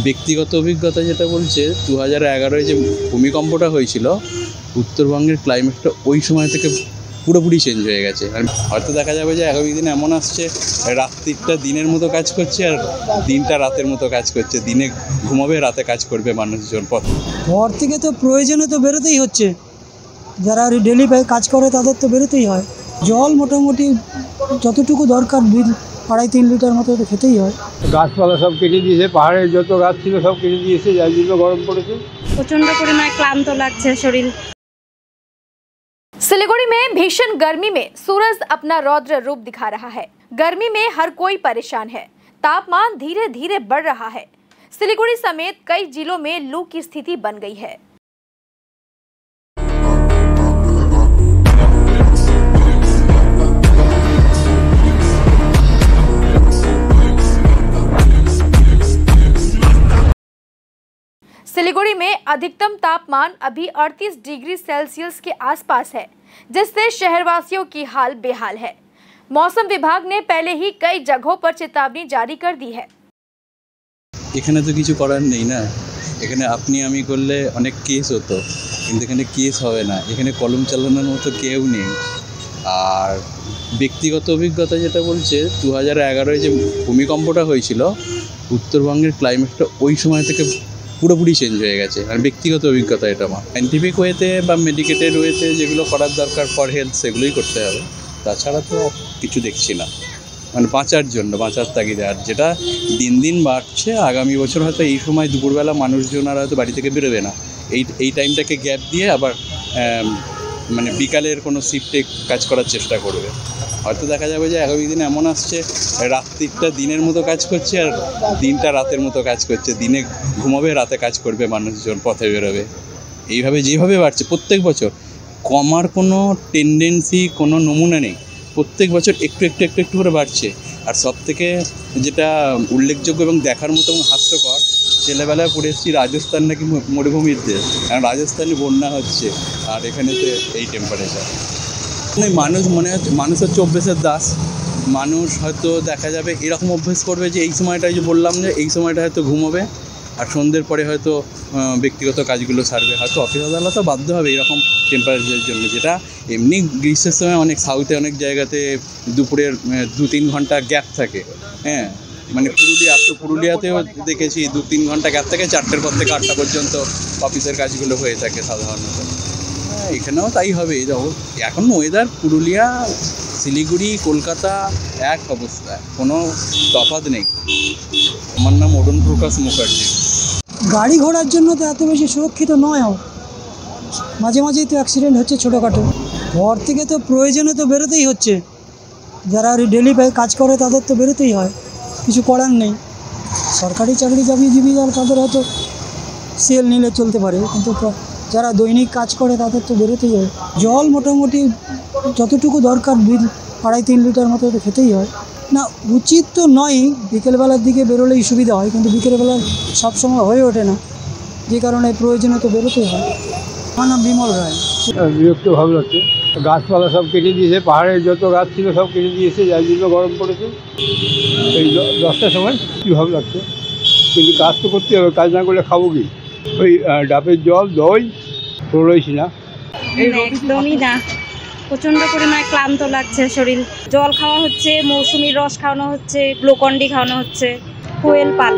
ব্যক্তিগত অভিজ্ঞতা যেটা বলছে 2011-এ যে ভূমিকম্পটা হয়েছিল, উত্তরবঙ্গের ক্লাইমেটটা ওই সময় থেকে পুরোপুরি চেঞ্জ হয়ে গেছে। আর হয়তো দেখা যাবে যে আগামী দিন এমন আসছে, রাত্রিটা দিনের মতো কাজ করছে আর দিনটা রাতের মতো কাজ করছে। দিনে ঘুমাবে, রাতে কাজ করবে মানুষজন। ঘর থেকে তো প্রয়োজনে তো বেরোতেই হচ্ছে, যারা ডেলি কাজ করে তাদের তো বেরোতেই হয়। জল মোটামুটি যতটুকু দরকার 2.5-3 লিটার মতো তো খেতেই হয়। গাছপালা সব কেটে দিয়েছে, পাহাড়ের যত গাছ ছিল সব কেটে দিয়েছে, যার জন্য গরম পড়েছে। प्रचंड परिमाणे क्लांत लागছে शरीर। सिलीगुड़ी में भीषण गर्मी में सूरज अपना रौद्र रूप दिखा रहा है। गर्मी में हर कोई परेशान है। तापमान धीरे धीरे बढ़ रहा है। सिलीगुड़ी समेत कई जिलों में लू की स्थिति बन गई है। सिलीगुड़ी में अधिकतम तापमान अभी 38 डिग्री सेल्सियस के आसपास है, जिससे शहरवासियों की हाल बेहाल है। मौसम विभाग ने पहले ही कई जगहों पर चेतावनी जारी कर दी है। এখানে তো কিছু করার নেই না। এখানে আপনি আমি করলে অনেক কেস হতো, কিন্তু এখানে কেস হবে না। এখানে কলম চালানোর মতো কেউ নেই। আর ব্যক্তিগত অভিজ্ঞতা যেটা বলছে 2011-এ যে ভূমিকম্পটা হয়েছিল, উত্তরবঙ্গের ক্লাইমেটটা ওই সময় থেকে পুরোপুরি চেঞ্জ হয়ে গেছে। আর ব্যক্তিগত অভিজ্ঞতা এটা আমার। সায়েন্টিফিক ওয়েতে বা মেডিকেটেড ওয়েতে যেগুলো করার দরকার ফর হেলথ, সেগুলোই করতে হবে। তাছাড়া তো কিছু দেখছি না, মানে বাঁচার জন্য, বাঁচার তাগিদে। আর যেটা দিন দিন বাড়ছে, আগামী বছর হয়তো এই সময় দুপুরবেলা মানুষজন আর হয়তো বাড়ি থেকে বেরোবে না। এই টাইমটাকে গ্যাপ দিয়ে আবার মানে বিকালের কোনো শিফটে কাজ করার চেষ্টা করবে। হয়তো দেখা যাবে যে আগামী দিন এমন আসছে, রাত্রিটা দিনের মতো কাজ করছে আর দিনটা রাতের মতো কাজ করছে। দিনে ঘুমাবে, রাতে কাজ করবে মানুষজন, পথে বেরোবে। এইভাবে যেভাবে বাড়ছে প্রত্যেক বছর, কমার কোনো টেন্ডেন্সি, কোনো নমুনা নেই। প্রত্যেক বছর একটু একটু একটু একটু করে বাড়ছে। আর সবথেকে যেটা উল্লেখযোগ্য এবং দেখার মতো এবং হাস্যকর, ছেলেবেলায় পড়ে এসেছি রাজস্থান নাকি মরুভূমির দেশ, কারণ রাজস্থানে বন্যা হচ্ছে আর এখানেতে এই টেম্পারেচার। মানুষ হচ্ছে অভ্যেসের দাস। মানুষ হয়তো দেখা যাবে এরকম অভ্যেস করবে যে এই সময়টায় যে বললাম যে এই সময়টা হয়তো ঘুমোবে আর সন্ধ্যের পরে হয়তো ব্যক্তিগত কাজগুলো সারবে। হয়তো অফিস আদালতও বাধ্য হবে এরকম টেম্পারেচারের জন্য, যেটা এমনি গ্রীষ্মের সময় অনেক সাউথে অনেক জায়গাতে দুপুরের 2-3 ঘন্টা গ্যাপ থাকে। হ্যাঁ, মানে পুরুলিয়াতেও দেখেছি 2-3 ঘন্টা গ্যাপ থাকে। 4টের পর থেকে 8টা পর্যন্ত অফিসের কাজগুলো হয়ে থাকে সাধারণত। এখানেও তাই হবে। এখন ওয়েদার পুরুলিয়া, শিলিগুড়ি, কলকাতা এক অবস্থা, কোনো তফাৎ নেই। আমার নাম অরুণ প্রকাশ মুখার্জি। গাড়ি ঘোড়ার জন্য তো এত বেশি সুরক্ষিত নয়। মাঝে মাঝেই তো অ্যাক্সিডেন্ট হচ্ছে ছোটোখাটো। ঘর থেকে তো প্রয়োজনে তো বেরোতেই হচ্ছে, যারা ডেলি কাজ করে তাদের তো বেরোতেই হয়, কিছু করার নেই। সরকারি চাকরিজীবী তাদের হয়তো সেল নিলে চলতে পারে, কিন্তু যারা দৈনিক কাজ করে তাদের তো বেরোতেই হয়। জল মোটামুটি যতটুকু দরকার 2.5-3 লিটার মতো তো খেতেই হয়। না, উচিত তো নয়, বিকেলবেলার দিকে বেরোলেই সুবিধা হয়, কিন্তু বিকেলবেলার সবসময় হয়ে ওঠে না, যে কারণে প্রয়োজনে তো বেরোতেই হয়। আমার নাম বিমল রায়। বিরক্ত ভাব লাগছে, গাছপালা সব কেটে দিয়েছে, পাহাড়ের যত গাছ ছিল সব কেটে দিয়েছে, যার জন্য গরম পড়েছে। এই 10টার সময় কী ভাব লাগছে, কিন্তু কাজ তো করতে হবে, কাজ না করলে খাবো কি? ওই ডাবের জল, দই রয়েছি না, একদমই না। প্রচন্ড পরিমাণে ক্লান্ত লাগছে শরীর। জল খাওয়া হচ্ছে, মৌসুমী রস খাওয়ানো হচ্ছে, গ্লুকন্ডি খাওয়ানো হচ্ছে, কোয়েল পাল।